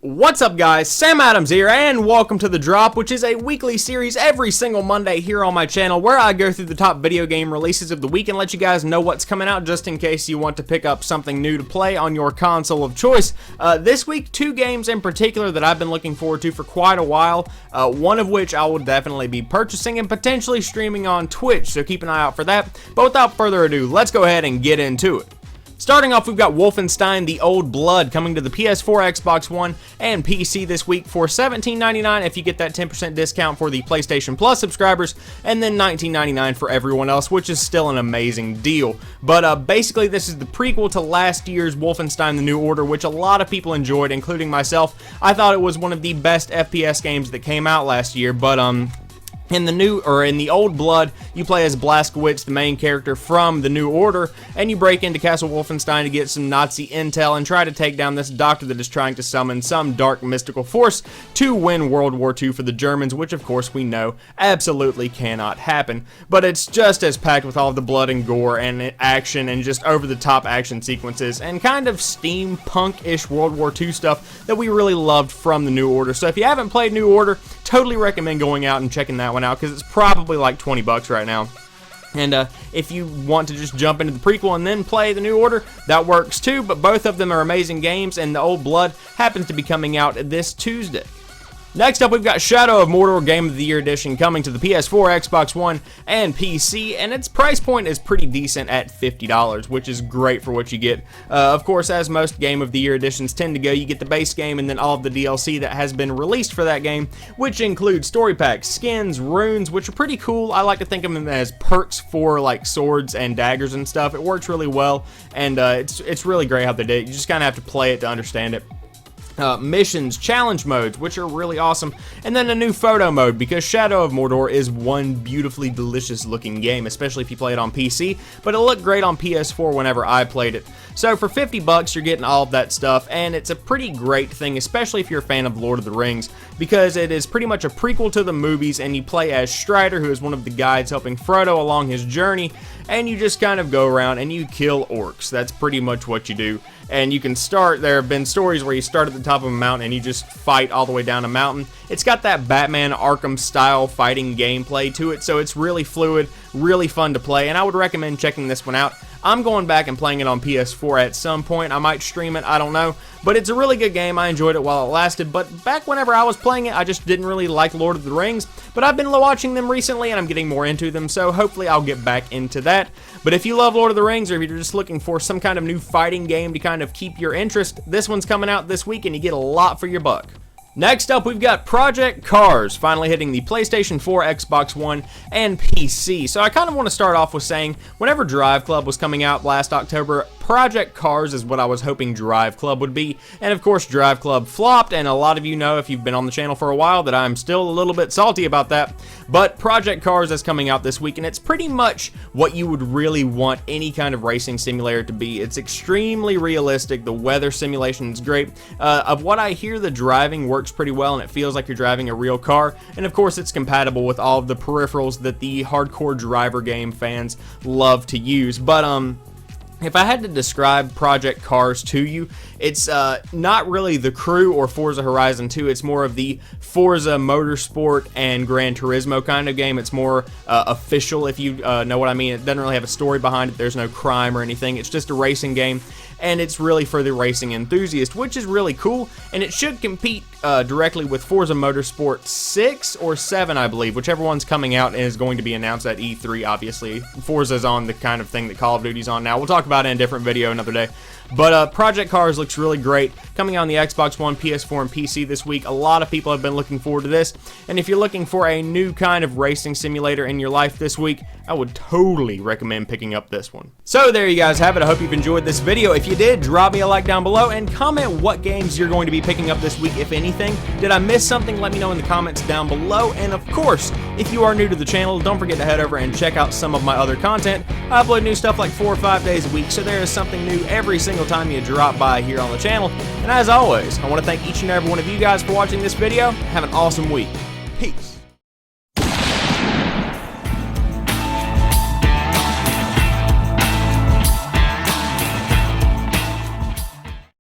What's up guys, Sam Adams here, and welcome to The Drop, which is a weekly series every single Monday here on my channel where I go through the top video game releases of the week and let you guys know what's coming out just in case you want to pick up something new to play on your console of choice. This week, two games in particular that I've been looking forward to for quite a while, one of which I will definitely be purchasing and potentially streaming on Twitch, so keep an eye out for that. But without further ado, let's go ahead and get into it. Starting off, we've got Wolfenstein The Old Blood coming to the PS4, Xbox One, and PC this week for $17.99 if you get that 10% discount for the PlayStation Plus subscribers, and then $19.99 for everyone else, which is still an amazing deal. But basically, this is the prequel to last year's Wolfenstein The New Order, which a lot of people enjoyed, including myself. I thought it was one of the best FPS games that came out last year, but in the Old Blood, you play as Blazkowicz, the main character from the New Order, and you break into Castle Wolfenstein to get some Nazi intel and try to take down this doctor that is trying to summon some dark mystical force to win World War II for the Germans, which of course we know absolutely cannot happen. But it's just as packed with all of the blood and gore and action and just over-the-top action sequences and kind of steampunk-ish World War II stuff that we really loved from the New Order. So if you haven't played New Order, totally recommend going out and checking that one out because it's probably like 20 bucks right now. And if you want to just jump into the prequel and then play the New Order, that works too, but both of them are amazing games, and the Old Blood happens to be coming out this Tuesday. Next up, we've got Shadow of Mordor Game of the Year Edition coming to the PS4, Xbox One, and PC, and its price point is pretty decent at $50, which is great for what you get. Of course, as most Game of the Year editions tend to go, you get the base game and then all of the DLC that has been released for that game, which includes story packs, skins, runes, which are pretty cool. I like to think of them as perks for like swords and daggers and stuff. It works really well, and it's really great how they did it. You just kind of have to play it to understand it. Missions, challenge modes, which are really awesome, and then a new photo mode, because Shadow of Mordor is one beautifully delicious looking game, especially if you play it on PC, but it looked great on PS4 whenever I played it. So for 50 bucks, you're getting all of that stuff, and it's a pretty great thing, especially if you're a fan of Lord of the Rings, because it is pretty much a prequel to the movies, and you play as Strider, who is one of the guides helping Frodo along his journey, and you just kind of go around and you kill orcs. That's pretty much what you do. And you can start, there have been stories where you start at the top of a mountain and you just fight all the way down a mountain. It's got that Batman Arkham style fighting gameplay to it, so it's really fluid, really fun to play, and I would recommend checking this one out. I'm going back and playing it on PS4 at some point. I might stream it, I don't know. But it's a really good game. I enjoyed it while it lasted. But back whenever I was playing it, I just didn't really like Lord of the Rings. But I've been watching them recently and I'm getting more into them. So hopefully I'll get back into that. But if you love Lord of the Rings, or if you're just looking for some kind of new fighting game to kind of keep your interest, this one's coming out this week and you get a lot for your buck. Next up, we've got Project Cars, finally hitting the PlayStation 4, Xbox One, and PC. So I kind of want to start off with saying, whenever Drive Club was coming out last October, Project Cars is what I was hoping Drive Club would be. And of course, Drive Club flopped, and a lot of you know, if you've been on the channel for a while, that I'm still a little bit salty about that. But Project Cars is coming out this week, and it's pretty much what you would really want any kind of racing simulator to be. It's extremely realistic. The weather simulation is great. Of what I hear, the driving works pretty well, and it feels like you're driving a real car. And of course, it's compatible with all of the peripherals that the hardcore driver game fans love to use. But if I had to describe Project Cars to you, it's not really the Crew or Forza Horizon 2. It's more of the Forza Motorsport and Gran Turismo kind of game. It's more official, if you know what I mean. It doesn't really have a story behind it. There's no crime or anything. It's just a racing game, and it's really for the racing enthusiast, which is really cool, and it should compete directly with Forza Motorsport 6 or 7, I believe, whichever one's coming out and is going to be announced at E3, obviously. Forza's on the kind of thing that Call of Duty's on now. We'll talk about it in a different video another day. But Project Cars looks really great, coming on the Xbox One, PS4, and PC this week. A lot of people have been looking forward to this, and if you're looking for a new kind of racing simulator in your life this week, I would totally recommend picking up this one. So there you guys have it. I hope you've enjoyed this video. If you did, drop me a like down below and comment what games you're going to be picking up this week, if anything. Did I miss something? Let me know in the comments down below. And of course, if you are new to the channel, don't forget to head over and check out some of my other content. I upload new stuff like 4 or 5 days a week, so there is something new every single time you drop by here on the channel. And as always, I want to thank each and every one of you guys for watching this video. Have an awesome week. Peace.